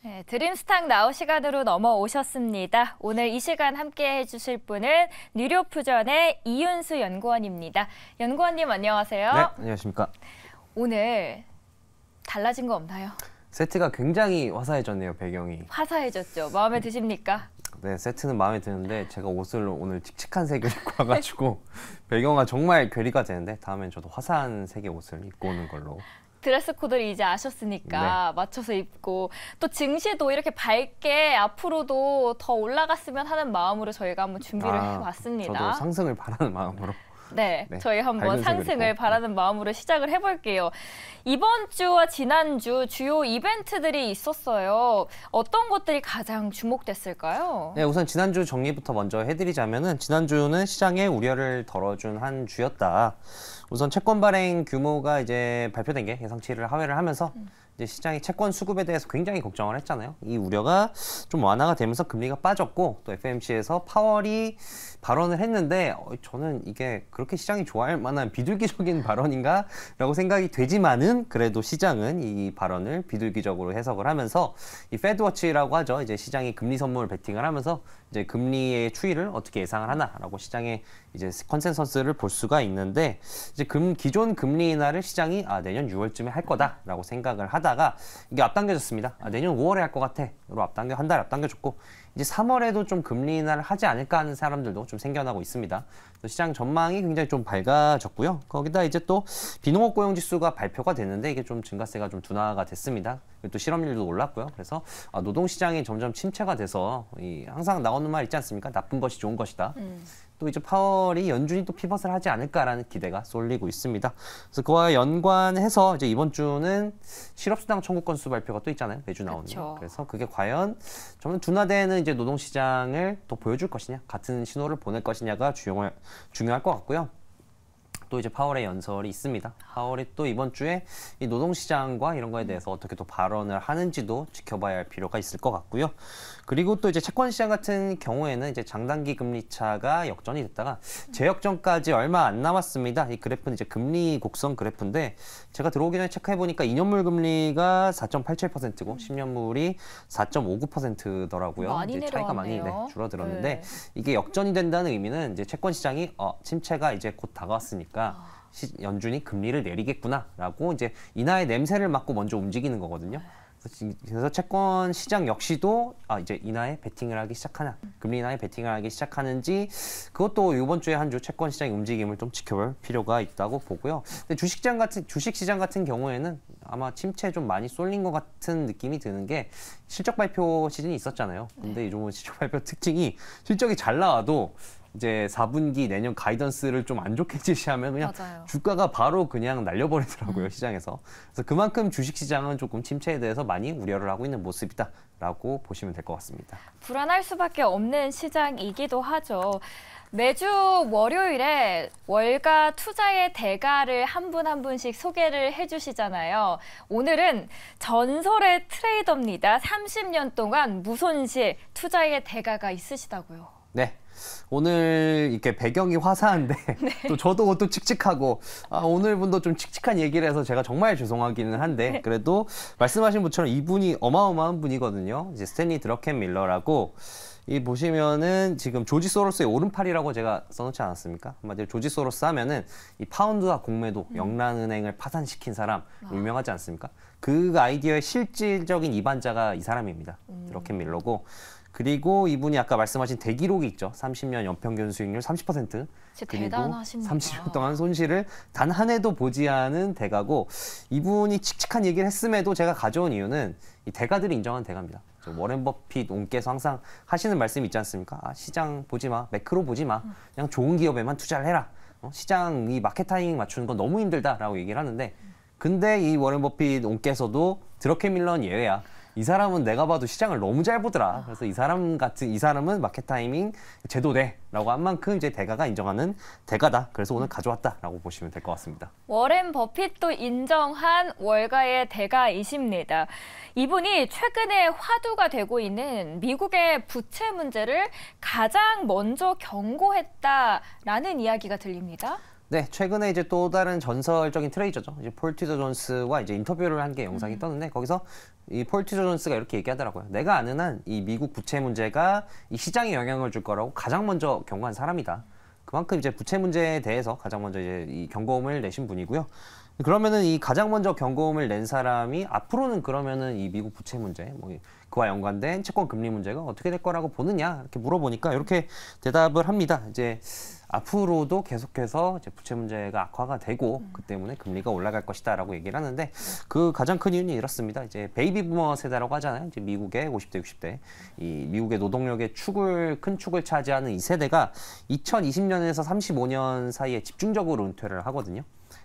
네, 드림스탁 나우 시간으로 넘어오셨습니다. 오늘 이 시간 함께 해주실 분은 뉴료푸전의 이윤수 연구원입니다. 연구원님 안녕하세요. 네, 안녕하십니까. 오늘 달라진 거 없나요? 세트가 굉장히 화사해졌네요, 배경이. 화사해졌죠. 마음에 드십니까? 네, 세트는 마음에 드는데 제가 옷을 오늘 칙칙한 색을 입고 와가지고 배경과 정말 괴리가 되는데 다음엔 저도 화사한 색의 옷을 입고 오는 걸로. 드레스 코드를 이제 아셨으니까 맞춰서 입고 또 증시도 이렇게 밝게 앞으로도 더 올라갔으면 하는 마음으로 저희가 한번 준비를 해봤습니다. 저도 상승을 바라는 마음으로. 네, 저희 한번 상승을 입고. 바라는 마음으로 시작을 해볼게요. 이번 주와 지난주 주요 이벤트들이 있었어요. 어떤 것들이 가장 주목됐을까요? 네, 우선 지난주 정리부터 먼저 해드리자면은 지난주는 시장의 우려를 덜어준 한 주였다. 우선 채권 발행 규모가 이제 발표된 게 예상치를 하회를 하면서 이제 시장이 채권 수급에 대해서 굉장히 걱정을 했잖아요. 이 우려가 좀 완화가 되면서 금리가 빠졌고 또 FOMC에서 파월이 발언을 했는데 저는 이게 그렇게 시장이 좋아할 만한 비둘기적인 발언인가? 라고 생각이 되지만은 그래도 시장은 이 발언을 비둘기적으로 해석을 하면서 이 패드워치라고 하죠. 이제 시장이 금리 선물 베팅을 하면서 이제 금리의 추이를 어떻게 예상을 하나라고 시장의 이제 컨센서스를 볼 수가 있는데 이제 기존 금리 인하를 시장이 내년 6월쯤에 할 거다라고 생각을 하다가 이게 앞당겨졌습니다. 내년 5월에 할 것 같아로 한 달 앞당겨졌고 이제 3월에도 좀 금리 인하를 하지 않을까 하는 사람들도 좀 생겨나고 있습니다. 시장 전망이 굉장히 좀 밝아졌고요. 거기다 이제 또 비농업 고용 지수가 발표가 됐는데 이게 좀 증가세가 좀 둔화가 됐습니다. 또 실업률도 올랐고요. 그래서 노동 시장이 점점 침체가 돼서 항상 나오는 말 있지 않습니까? 나쁜 것이 좋은 것이다. 또 이제 파월이 연준이 또 피벗을 하지 않을까라는 기대가 쏠리고 있습니다. 그래서 그와 연관해서 이제 이번 주는 실업수당 청구 건수 발표가 또 있잖아요. 매주 나오는 거. 그래서 그게 과연 좀 둔화되는 이제 노동시장을 또 보여줄 것이냐, 같은 신호를 보낼 것이냐가 중요할 것 같고요. 또 이제 파월의 연설이 있습니다. 파월이 또 이번 주에 이 노동시장과 이런 거에 대해서 어떻게 또 발언을 하는지도 지켜봐야 할 필요가 있을 것 같고요. 그리고 또 이제 채권시장 같은 경우에는 이제 장단기 금리차가 역전이 됐다가 재역전까지 얼마 안 남았습니다. 이 그래프는 이제 금리 곡선 그래프인데 제가 들어오기 전에 체크해보니까 2년물 금리가 4.87%고 10년물이 4.59%더라고요. 많이 이제 차이가 많이 줄어들었는데 이게 역전이 된다는 의미는 이제 채권시장이 침체가 이제 곧 다가왔으니까 연준이 금리를 내리겠구나라고 이제 인하의 냄새를 맡고 먼저 움직이는 거거든요. 그래서 채권 시장 역시도 이제 인하에 베팅을 하기 시작하나, 금리 인하에 베팅을 하기 시작하는지 그것도 이번 주에 한 주 채권 시장의 움직임을 좀 지켜볼 필요가 있다고 보고요. 근데 주식 시장 같은 경우에는 아마 침체에 좀 많이 쏠린 것 같은 느낌이 드는 게 실적 발표 시즌이 있었잖아요. 근데 요즘은 실적 발표 특징이 실적이 잘 나와도 이제 4분기 내년 가이던스를 좀 안 좋게 제시하면 그냥 주가가 바로 그냥 날려버리더라고요, 시장에서. 그래서 그만큼 주식시장은 조금 침체에 대해서 많이 우려를 하고 있는 모습이다라고 보시면 될 것 같습니다. 불안할 수밖에 없는 시장이기도 하죠. 매주 월요일에 월가 투자의 대가를 한 분 한 분씩 소개를 해주시잖아요. 오늘은 전설의 트레이더입니다. 30년 동안 무손실 투자의 대가가 있으시다고요. 네. 오늘 이렇게 배경이 화사한데 또 저도 옷도 칙칙하고 오늘 분도 좀 칙칙한 얘기를 해서 제가 정말 죄송하기는 한데 그래도 말씀하신 분처럼 이분이 어마어마한 분이거든요. 이제 스탠리 드러켄밀러라고 이 보시면은 지금 조지 소로스의 오른팔이라고 제가 써놓지 않았습니까? 한마디로 조지 소로스 하면은 이 파운드와 공매도 영란은행을 파산시킨 사람 유명하지 않습니까? 그 아이디어의 실질적인 이반자가 이 사람입니다. 드러켄밀러고. 그리고 이분이 아까 말씀하신 대기록이 있죠. 30년 연평균 수익률 30%. 그리고 대단하십니다. 30년 동안 손실을 단 한 해도 보지 않은 대가고 이분이 칙칙한 얘기를 했음에도 제가 가져온 이유는 이 대가들이 인정한 대가입니다. 워렌 버핏 옹께서 항상 하시는 말씀이 있지 않습니까? 시장 보지 마, 매크로 보지 마. 그냥 좋은 기업에만 투자를 해라. 시장 이 마켓 타이밍 맞추는 건 너무 힘들다라고 얘기를 하는데 근데 이 워렌 버핏 옹께서도 드러켄밀러는 예외야. 이 사람은 내가 봐도 시장을 너무 잘 보더라. 그래서 이 사람은 마켓 타이밍 제도돼라고 한 만큼 이제 대가가 인정하는 대가다. 그래서 오늘 가져왔다라고 보시면 될 것 같습니다. 워렌 버핏도 인정한 월가의 대가이십니다. 이분이 최근에 화두가 되고 있는 미국의 부채 문제를 가장 먼저 경고했다라는 이야기가 들립니다. 네, 최근에 이제 또 다른 전설적인 트레이저죠. 이제 폴 트리저 존스와 이제 인터뷰를 한 게 영상이 떴는데 거기서 이 폴 트리저 존스가 이렇게 얘기하더라고요. 내가 아는 한 이 미국 부채 문제가 이 시장에 영향을 줄 거라고 가장 먼저 경고한 사람이다. 그만큼 이제 부채 문제에 대해서 가장 먼저 이제 이 경고음을 내신 분이고요. 그러면은 이 가장 먼저 경고음을 낸 사람이 앞으로는 그러면은 이 미국 부채 문제, 뭐 그와 연관된 채권 금리 문제가 어떻게 될 거라고 보느냐 이렇게 물어보니까 이렇게 대답을 합니다. 이제 앞으로도 계속해서 이제 부채 문제가 악화가 되고 그 때문에 금리가 올라갈 것이다라고 얘기를 하는데 그 가장 큰 이유는 이렇습니다. 이제 베이비 부머 세대라고 하잖아요. 이제 미국의 50대, 60대 이 미국의 노동력의 큰 축을 차지하는 이 세대가 2020년에서 35년 사이에 집중적으로 은퇴를 하거든요.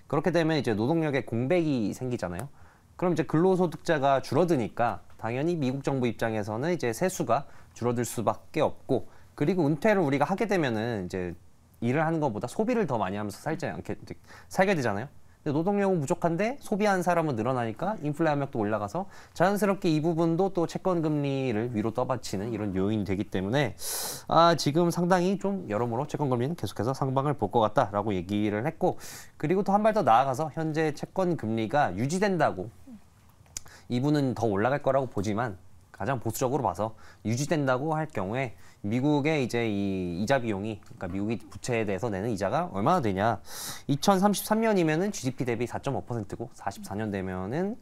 그렇게 되면 이제 노동력의 공백이 생기잖아요. 그럼 이제 근로소득자가 줄어드니까 당연히 미국 정부 입장에서는 이제 세수가 줄어들 수밖에 없고 그리고 은퇴를 우리가 하게 되면은 이제 일을 하는 것보다 소비를 더 많이 하면서 살게 되잖아요. 근데 노동력은 부족한데 소비하는 사람은 늘어나니까 인플레 압력도 올라가서 자연스럽게 이 부분도 또 채권 금리를 위로 떠받치는 이런 요인이 되기 때문에 지금 상당히 좀 여러모로 채권 금리는 계속해서 상방을 볼 것 같다라고 얘기를 했고 그리고 또 한 발 더 나아가서 현재 채권 금리가 유지된다고 이분은 더 올라갈 거라고 보지만 가장 보수적으로 봐서 유지된다고 할 경우에 미국의 이제 이 이자 비용이 그러니까 미국이 부채에 대해서 내는 이자가 얼마나 되냐 2033년이면은 GDP 대비 4.5%고 44년 되면은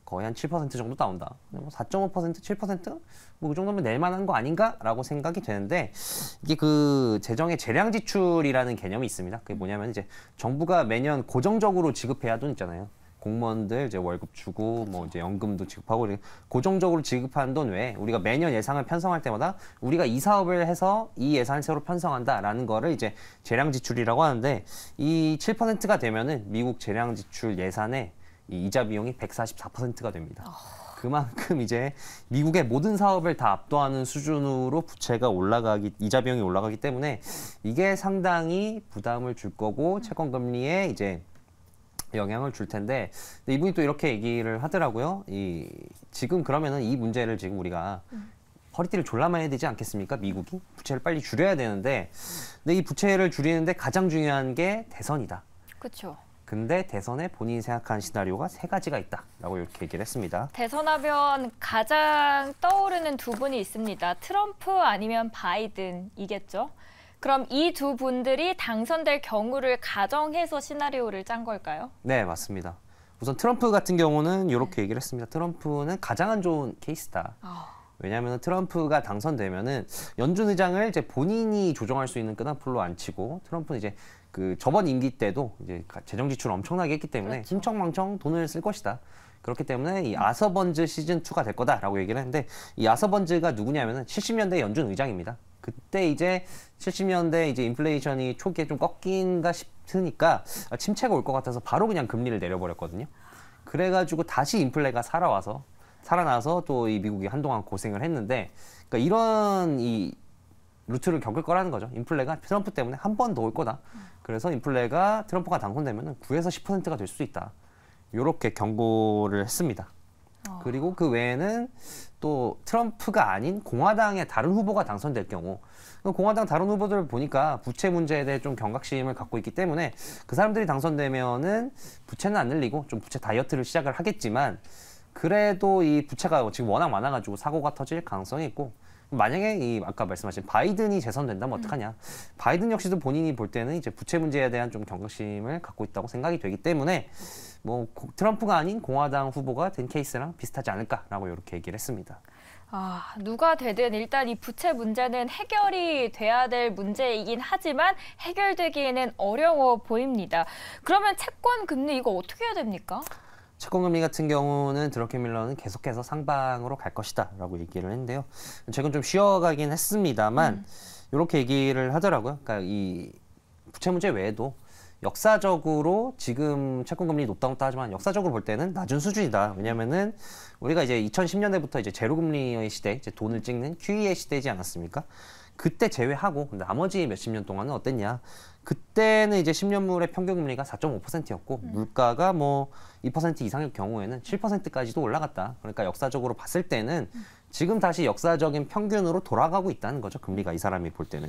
거의 한 7% 정도 나온다. 4.5%, 7%? 뭐 그 정도면 낼 만한 거 아닌가라고 생각이 되는데 이게 그 재정의 재량 지출이라는 개념이 있습니다. 그게 뭐냐면 이제 정부가 매년 고정적으로 지급해야 돈 있잖아요. 공무원들 이제 월급 주고 뭐 이제 연금도 지급하고 고정적으로 지급하는 돈 외에 우리가 매년 예산을 편성할 때마다 우리가 이 사업을 해서 이 예산을 새로 편성한다라는 거를 이제 재량 지출이라고 하는데 이 7%가 되면은 미국 재량 지출 예산의 이 이자 비용이 144%가 됩니다. 그만큼 이제 미국의 모든 사업을 다 압도하는 수준으로 부채가 이자 비용이 올라가기 때문에 이게 상당히 부담을 줄 거고 채권 금리에 이제 영향을 줄 텐데 이분이 또 이렇게 얘기를 하더라고요. 지금 그러면은 이 문제를 지금 우리가 허리띠를 졸라매야 되지 않겠습니까? 미국이 부채를 빨리 줄여야 되는데 근데 이 부채를 줄이는데 가장 중요한 게 대선이다. 그렇죠. 근데 대선에 본인이 생각한 시나리오가 3가지가 있다라고 이렇게 얘기를 했습니다. 대선하면 가장 떠오르는 두 분이 있습니다. 트럼프 아니면 바이든이겠죠. 그럼 이 두 분들이 당선될 경우를 가정해서 시나리오를 짠 걸까요? 네, 맞습니다. 우선 트럼프 같은 경우는 이렇게 얘기를 했습니다. 트럼프는 가장 안 좋은 케이스다. 왜냐하면 트럼프가 당선되면은 연준 의장을 이제 본인이 조정할 수 있는 끈한풀로 안 치고 트럼프는 이제 그 저번 임기 때도 이제 재정 지출을 엄청나게 했기 때문에 그렇죠. 흥청망청 돈을 쓸 것이다. 그렇기 때문에 이 아서번즈 시즌 2가 될 거다라고 얘기를 했는데 이 아서번즈가 누구냐면은 70년대 연준 의장입니다. 그때 이제 70년대 이제 인플레이션이 초기에 좀 꺾인가 싶으니까 침체가 올 것 같아서 바로 그냥 금리를 내려버렸거든요. 그래가지고 다시 인플레가 살아나서 또 이 미국이 한동안 고생을 했는데 그러니까 이런 이 루트를 겪을 거라는 거죠. 인플레가 트럼프 때문에 한 번 더 올 거다. 그래서 인플레가 트럼프가 당선되면 9에서 10%가 될 수 있다. 이렇게 경고를 했습니다. 그리고 그 외에는 또 트럼프가 아닌 공화당의 다른 후보가 당선될 경우 공화당 다른 후보들을 보니까 부채 문제에 대해 좀 경각심을 갖고 있기 때문에 그 사람들이 당선되면은 부채는 안 늘리고 좀 부채 다이어트를 시작을 하겠지만 그래도 이 부채가 지금 워낙 많아가지고 사고가 터질 가능성이 있고 만약에 아까 말씀하신 바이든이 재선된다면 어떡하냐. 바이든 역시도 본인이 볼 때는 이제 부채 문제에 대한 좀 경각심을 갖고 있다고 생각이 되기 때문에 뭐 트럼프가 아닌 공화당 후보가 된 케이스랑 비슷하지 않을까라고 이렇게 얘기를 했습니다. 누가 되든 일단 이 부채 문제는 해결이 돼야 될 문제이긴 하지만 해결되기에는 어려워 보입니다. 그러면 채권 금리 이거 어떻게 해야 됩니까? 채권 금리 같은 경우는 드러켄 밀러는 계속해서 상방으로 갈 것이다라고 얘기를 했는데요. 최근 좀 쉬어가긴 했습니다만 이렇게 얘기를 하더라고요. 그러니까 이 부채 문제 외에도 역사적으로 지금 채권 금리 높다 하지만 역사적으로 볼 때는 낮은 수준이다. 왜냐면은 우리가 이제 2010년대부터 이제 제로 금리의 시대, 이제 돈을 찍는 QE의 시대이지 않았습니까? 그때 제외하고 나머지 몇십 년 동안은 어땠냐? 그때는 이제 10년물의 평균 금리가 4.5%였고 물가가 뭐 2% 이상일 경우에는 7%까지도 올라갔다. 그러니까 역사적으로 봤을 때는 지금 다시 역사적인 평균으로 돌아가고 있다는 거죠. 금리가 이 사람이 볼 때는.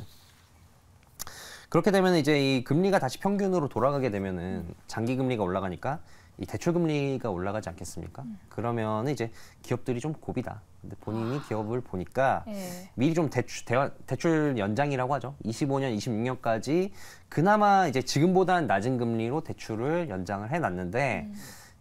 그렇게 되면 이제 이 금리가 다시 평균으로 돌아가게 되면은 장기 금리가 올라가니까 이 대출 금리가 올라가지 않겠습니까? 그러면 이제 기업들이 좀 고비다. 근데 본인이 기업을 보니까 예. 미리 좀 대출 연장이라고 하죠. 25년, 26년까지 그나마 이제 지금보다는 낮은 금리로 대출을 연장을 해놨는데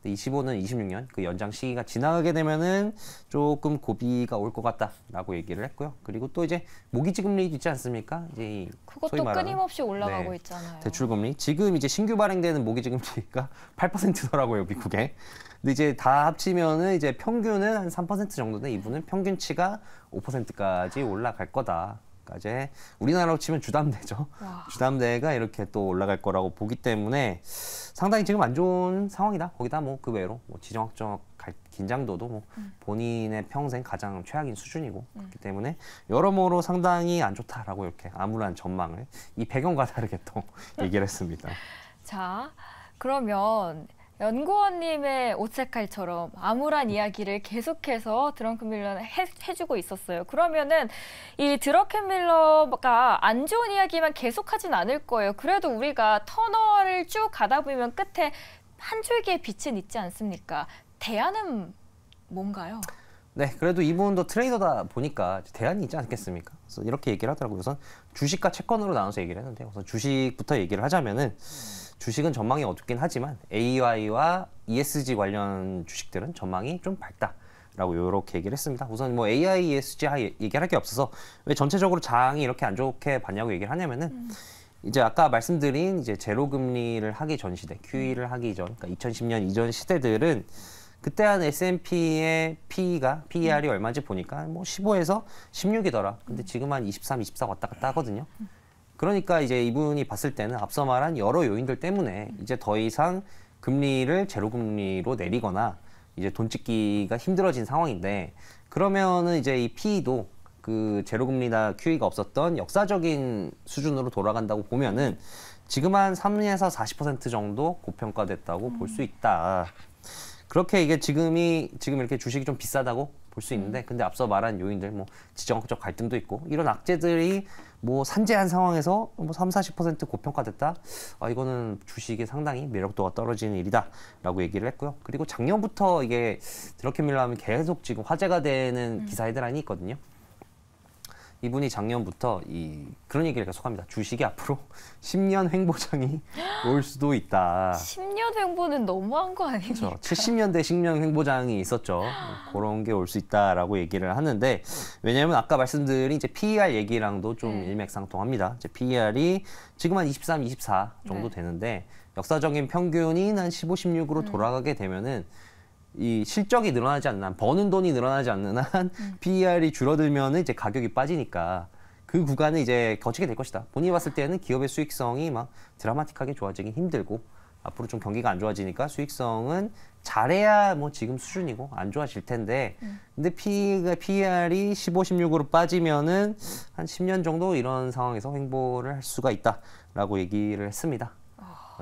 25는 26년 그 연장 시기가 지나가게 되면은 조금 고비가 올 것 같다라고 얘기를 했고요. 그리고 또 이제 모기지 금리도 있지 않습니까? 이제 그것도 끊임없이 올라가고 있잖아요. 대출 금리 지금 이제 신규 발행되는 모기지 금리가 8%더라고요, 미국에. 근데 이제 다 합치면은 이제 평균은 한 3% 정도인데 이분은 평균치가 5%까지 올라갈 거다. 그러니까 이제 우리나라로 치면 주담대죠. 와. 주담대가 이렇게 또 올라갈 거라고 보기 때문에 상당히 지금 안 좋은 상황이다. 거기다 뭐 그 외로 뭐 지정학적 긴장도도 뭐 본인의 평생 가장 최악인 수준이고 그렇기 때문에 여러모로 상당히 안 좋다라고 이렇게 암울한 전망을 이 배경과 다르게 또 얘기를 했습니다. 자, 그러면 연구원님의 오색칼처럼 암울한 이야기를 계속해서 드렁켄밀러는 해주고 있었어요. 그러면은 이 드렁켄밀러가 안 좋은 이야기만 계속하진 않을 거예요. 그래도 우리가 터널을 쭉 가다 보면 끝에 한 줄기의 빛은 있지 않습니까? 대안은 뭔가요? 네, 그래도 이분도 트레이더다 보니까 대안이 있지 않겠습니까? 그래서 이렇게 얘기를 하더라고요. 우선 주식과 채권으로 나눠서 얘기를 했는데 우선 주식부터 얘기를 하자면은 주식은 전망이 어둡긴 하지만 AI와 ESG 관련 주식들은 전망이 좀 밝다라고 이렇게 얘기를 했습니다. 우선 뭐 AI, ESG 얘기할 게 없어서 왜 전체적으로 장이 이렇게 안 좋게 봤냐고 얘기를 하냐면은 이제 아까 말씀드린 이제 제로 금리를 하기 전 시대, QE를 하기 전, 그러니까 2010년 이전 시대들은 그때 한 S&P의 PER이 얼마인지 보니까 뭐 15에서 16이더라. 근데 지금 한 23, 24 왔다 갔다 하거든요. 그러니까 이제 이분이 봤을 때는 앞서 말한 여러 요인들 때문에 이제 더 이상 금리를 제로 금리로 내리거나 이제 돈 찍기가 힘들어진 상황인데 그러면은 이제 이 PE도 그 제로 금리나 QE가 없었던 역사적인 수준으로 돌아간다고 보면은 지금 한 3에서 40% 정도 고평가됐다고 볼 수 있다. 그렇게 이게 지금 이렇게 주식이 좀 비싸다고 볼 수 있는데 근데 앞서 말한 요인들 뭐 지정학적 갈등도 있고 이런 악재들이 뭐 산재한 상황에서 뭐 3, 40% 고평가됐다. 이거는 주식이 상당히 매력도가 떨어지는 일이다라고 얘기를 했고요. 그리고 작년부터 이게 드렁켄밀러 하면 계속 지금 화제가 되는 기사 헤드라인이 있거든요. 이분이 작년부터 그런 얘기를 계속합니다. 주식이 앞으로 10년 횡보장이 올 수도 있다. 10년 횡보는 너무한 거 아닙니까? 그렇죠. 70년대 10년 횡보장이 있었죠. 그런 게 올 수 있다라고 얘기를 하는데 왜냐하면 아까 말씀드린 이제 PER 얘기랑도 좀 일맥상통합니다. 이제 PER이 지금 한 23, 24 정도 되는데 역사적인 평균이 한 15, 16으로 돌아가게 되면은 이 실적이 늘어나지 않는 한, 버는 돈이 늘어나지 않는 한 PER이 줄어들면 이제 가격이 빠지니까 그 구간을 이제 거치게 될 것이다. 본인이 봤을 때는 기업의 수익성이 막 드라마틱하게 좋아지기 힘들고 앞으로 좀 경기가 안 좋아지니까 수익성은 잘해야 뭐 지금 수준이고 안 좋아질 텐데 근데 PER이 15, 16으로 빠지면은 한 10년 정도 이런 상황에서 횡보를 할 수가 있다라고 얘기를 했습니다.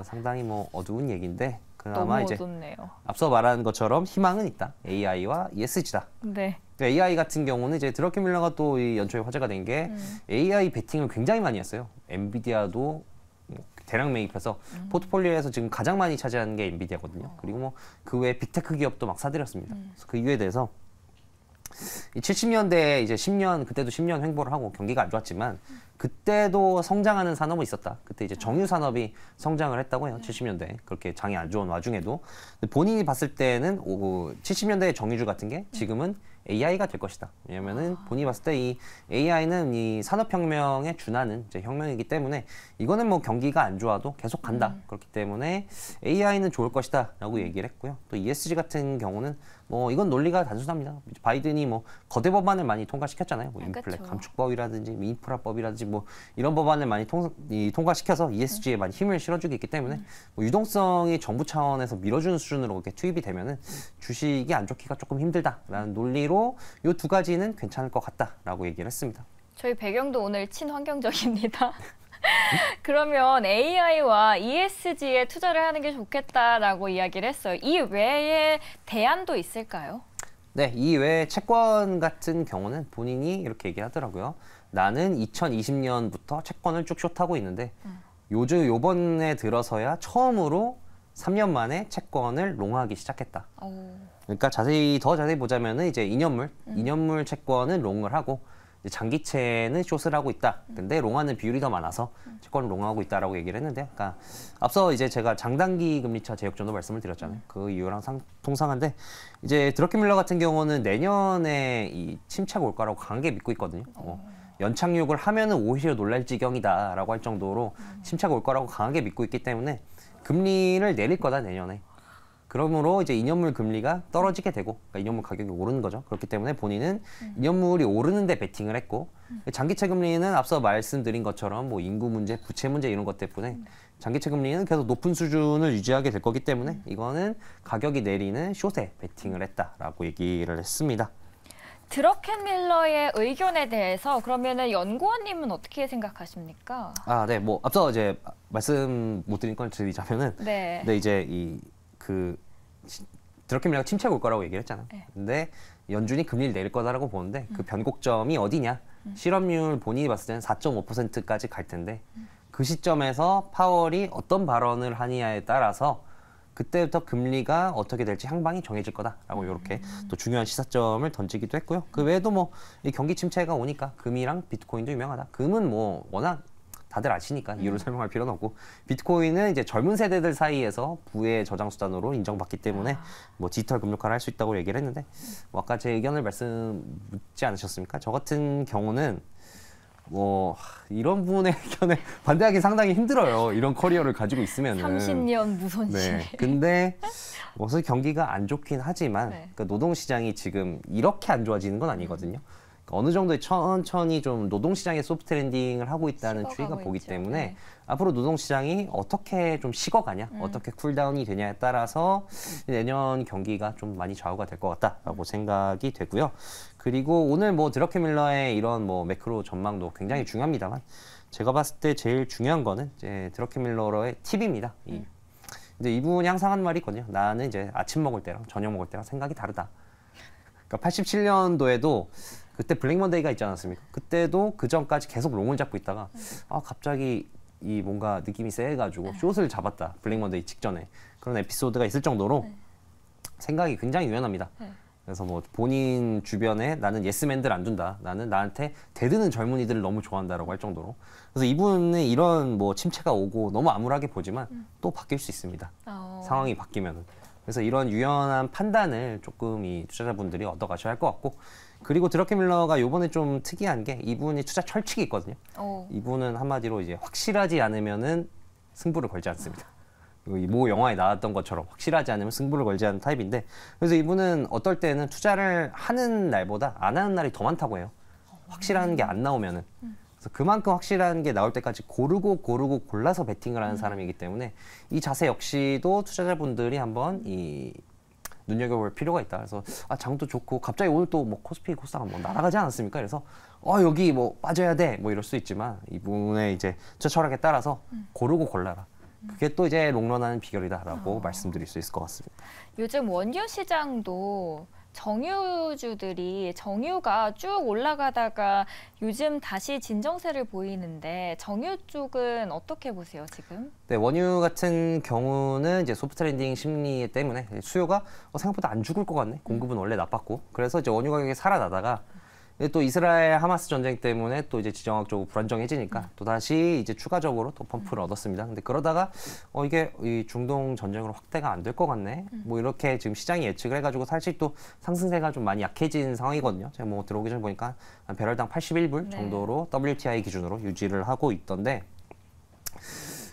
상당히 뭐 어두운 얘기인데 그나마 너무 이제 어둡네요. 앞서 말한 것처럼 희망은 있다. AI와 ESG다. 네. 그러니까 AI 같은 경우는 이제 드렁켄밀러가 또 이 연초에 화제가 된 게 AI 베팅을 굉장히 많이 했어요. 엔비디아도 대량 매입해서 포트폴리오에서 지금 가장 많이 차지하는 게 엔비디아거든요. 그리고 뭐 그 외에 빅테크 기업도 막 사들였습니다. 그래서 그 이유에 대해서 이 70년대에 이제 10년 그때도 10년 횡보를 하고 경기가 안 좋았지만 그때도 성장하는 산업은 있었다. 그때 이제 정유 산업이 성장을 했다고 해요. 70년대 그렇게 장이 안 좋은 와중에도 근데 본인이 봤을 때는 70년대의 정유주 같은 게 지금은 AI가 될 것이다. 왜냐면은 본인이 봤을 때 이 AI는 이 산업혁명에 준하는 이제 혁명이기 때문에 이거는 뭐 경기가 안 좋아도 계속 간다. 그렇기 때문에 AI는 좋을 것이다라고 얘기를 했고요. 또 ESG 같은 경우는 뭐 이건 논리가 단순합니다. 바이든이 뭐 거대 법안을 많이 통과시켰잖아요. 뭐 인플레 감축법이라든지 인프라법이라든지 뭐 이런 법안을 많이 통과시켜서 ESG에 많이 힘을 실어주고 있기 때문에 뭐 유동성이 정부 차원에서 밀어주는 수준으로 이렇게 투입이 되면은 주식이 안 좋기가 조금 힘들다라는 논리로 이 두 가지는 괜찮을 것 같다라고 얘기를 했습니다. 저희 배경도 오늘 친환경적입니다. 그러면 AI와 ESG에 투자를 하는 게 좋겠다라고 이야기를 했어요. 이 외에 대안도 있을까요? 네, 이 외에 채권 같은 경우는 본인이 이렇게 얘기하더라고요. 나는 2020년부터 채권을 쭉 숏하고 있는데 요번에 들어서야 처음으로 3년 만에 채권을 롱하기 시작했다. 그러니까 더 자세히 보자면은 이제 2년물 채권은 롱을 하고 이제 장기채는 숏을 하고 있다. 근데 롱하는 비율이 더 많아서 채권을 롱하고 있다라고 얘기를 했는데요. 그러니까 앞서 이제 제가 장단기 금리차 제역전도 말씀을 드렸잖아요. 그 이유랑 동상한데 이제 드러켄밀러 같은 경우는 내년에 이 침체가 올 거라고 강하게 믿고 있거든요. 연착륙을 하면은 오히려 놀랄 지경이다라고 할 정도로 침체가 올 거라고 강하게 믿고 있기 때문에 금리를 내릴 거다 내년에. 그러므로 이제 2년물 금리가 떨어지게 되고, 그러니까 2년물 가격이 오르는 거죠. 그렇기 때문에 본인은 2년물이 오르는데 베팅을 했고, 장기채 금리는 앞서 말씀드린 것처럼 뭐 인구 문제, 부채 문제 이런 것 때문에 장기채 금리는 계속 높은 수준을 유지하게 될 거기 때문에 이거는 가격이 내리는 숏에 베팅을 했다라고 얘기를 했습니다. 드러켄밀러의 의견에 대해서 그러면은 연구원님은 어떻게 생각하십니까? 아, 네, 뭐 앞서 이제 말씀 못 드린 걸 드리자면은, 네. 근데 이제 드러켄밀러가 침체가 올 거라고 얘기를 했잖아. 네. 근데 연준이 금리를 내릴 거다라고 보는데 그 변곡점이 어디냐? 실업률 본인이 봤을 때는 4.5%까지 갈 텐데 그 시점에서 파월이 어떤 발언을 하느냐에 따라서 그때부터 금리가 어떻게 될지 향방이 정해질 거다라고 이렇게 또 중요한 시사점을 던지기도 했고요. 그 외에도 뭐 이 경기 침체가 오니까 금이랑 비트코인도 유명하다. 금은 뭐 워낙 다들 아시니까 이유를 설명할 필요는 없고, 비트코인은 이제 젊은 세대들 사이에서 부의 저장 수단으로 인정받기 때문에 뭐 디지털 금융화를 할 수 있다고 얘기를 했는데, 뭐 아까 제 의견을 묻지 않으셨습니까? 저 같은 경우는 뭐 이런 부분의 의견에 반대하기 상당히 힘들어요. 이런 커리어를 가지고 있으면은. 30년 무손실. 네. 근데 어서 경기가 안 좋긴 하지만 네. 그러니까 노동시장이 지금 이렇게 안 좋아지는 건 아니거든요. 어느 정도 천천히 좀 노동시장의 소프트 랜딩을 하고 있다는 추이가 보기 있죠. 때문에 네. 앞으로 노동시장이 어떻게 좀 식어가냐, 어떻게 쿨다운이 되냐에 따라서 내년 경기가 좀 많이 좌우가 될 것 같다라고 생각이 되고요. 그리고 오늘 뭐 드러켄밀러의 이런 뭐 매크로 전망도 굉장히 중요합니다만 제가 봤을 때 제일 중요한 거는 이제 드러켄밀러의 팁입니다. 이제 이분이 항상 하는 말이 있거든요. 나는 이제 아침 먹을 때랑 저녁 먹을 때랑 생각이 다르다. 그러니까 87년도에도 그때 블랙 먼데이가 있지 않았습니까? 그때도 그 전까지 계속 롱을 잡고 있다가 갑자기 이 뭔가 느낌이 세가지고 숏을 잡았다. 블랙 먼데이 직전에 그런 에피소드가 있을 정도로 생각이 굉장히 유연합니다. 그래서 뭐 본인 주변에 나는 예스맨들 안 둔다. 나는 나한테 대드는 젊은이들을 너무 좋아한다라고 할 정도로. 그래서 이분은 이런 뭐 침체가 오고 너무 암울하게 보지만 또 바뀔 수 있습니다. 상황이 바뀌면은. 그래서 이런 유연한 판단을 조금 이 투자자분들이 얻어가셔야 할 것 같고, 그리고 드러켄밀러가 요번에 좀 특이한 게 이분이 투자 철칙이 있거든요. 이분은 한마디로 이제 확실하지 않으면은 승부를 걸지 않습니다. 모 영화에 나왔던 것처럼 확실하지 않으면 승부를 걸지 않는 타입인데, 그래서 이분은 어떨 때는 투자를 하는 날보다 안 하는 날이 더 많다고 해요. 확실한 게 안 나오면은. 그래서 그만큼 확실한 게 나올 때까지 고르고 골라서 베팅을 하는 사람이기 때문에 이 자세 역시도 투자자분들이 한번 눈여겨볼 필요가 있다. 그래서 장도 좋고 갑자기 오늘 또 뭐 코스피 코스닥 뭐 날아가지 않았습니까? 그래서 여기 뭐 빠져야 돼 뭐 이럴 수 있지만 이분의 이제 투자 철학에 따라서 고르고 골라라. 그게 또 이제 롱런하는 비결이다라고 말씀드릴 수 있을 것 같습니다. 요즘 원유 시장도 정유가 쭉 올라가다가 요즘 다시 진정세를 보이는데 정유 쪽은 어떻게 보세요, 지금? 네, 원유 같은 경우는 이제 소프트 랜딩 심리 때문에 수요가 생각보다 안 죽을 것 같네. 공급은 원래 나빴고. 그래서 이제 원유 가격이 살아나다가 또 이스라엘 하마스 전쟁 때문에 또 이제 지정학적으로 불안정해지니까 또 다시 이제 추가적으로 또 펌프를 얻었습니다. 근데 그러다가 이게 이 중동 전쟁으로 확대가 안 될 것 같네. 뭐 이렇게 지금 시장이 예측을 해가지고 사실 또 상승세가 좀 많이 약해진 상황이거든요. 제가 뭐 들어오기 전에 보니까 한 배럴당 81불 정도로 WTI 기준으로 유지를 하고 있던데.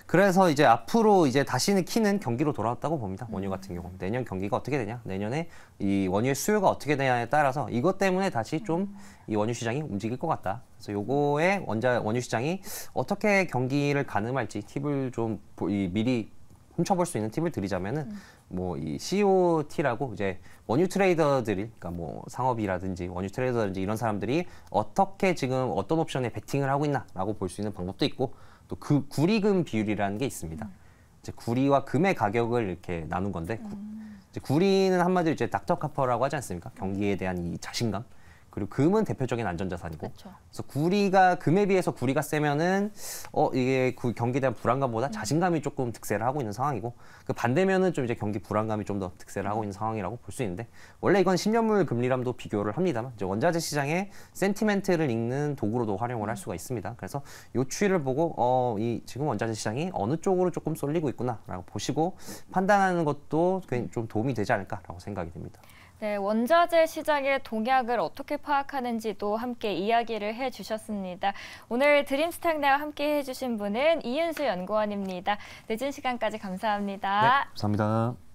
그래서 이제 앞으로 이제 다시는 키는 경기로 돌아왔다고 봅니다. 원유 같은 경우. 내년 경기가 어떻게 되냐, 내년에 이 원유의 수요가 어떻게 되냐에 따라서 이것 때문에 다시 좀 이 원유 시장이 움직일 것 같다. 그래서 요거에 원유 시장이 어떻게 경기를 가늠할지 팁을 좀 미리 훔쳐볼 수 있는 팁을 드리자면은 뭐 이 COT라고 이제 원유 트레이더들이, 그러니까 뭐 상업이라든지 원유 트레이더라든지 이런 사람들이 어떻게 지금 어떤 옵션에 베팅을 하고 있나라고 볼 수 있는 방법도 있고, 또 그 구리금 비율이라는 게 있습니다. 이제 구리와 금의 가격을 이렇게 나눈 건데, 이제 이제 구리는 한마디로 이제 닥터 카퍼라고 하지 않습니까? 경기에 대한 이 자신감. 그리고 금은 대표적인 안전자산이고, 그쵸. 그래서 구리가 금에 비해서 구리가 세면은 이게 경기에 대한 불안감보다 자신감이 조금 득세를 하고 있는 상황이고, 그 반대면은 좀 이제 경기 불안감이 좀 더 득세를 하고 있는 상황이라고 볼 수 있는데, 원래 이건 10년물 금리랑도 비교를 합니다만 이제 원자재 시장의 센티멘트를 읽는 도구로도 활용을 할 수가 있습니다. 그래서 요 추이를 보고 이 지금 원자재 시장이 어느 쪽으로 조금 쏠리고 있구나라고 보시고 판단하는 것도 좀 도움이 되지 않을까라고 생각이 됩니다. 네, 원자재 시장의 동향을 어떻게 파악하는지도 함께 이야기를 해주셨습니다. 오늘 드림스탁네와 함께 해주신 분은 이윤수 연구원입니다. 늦은 시간까지 감사합니다. 네, 감사합니다.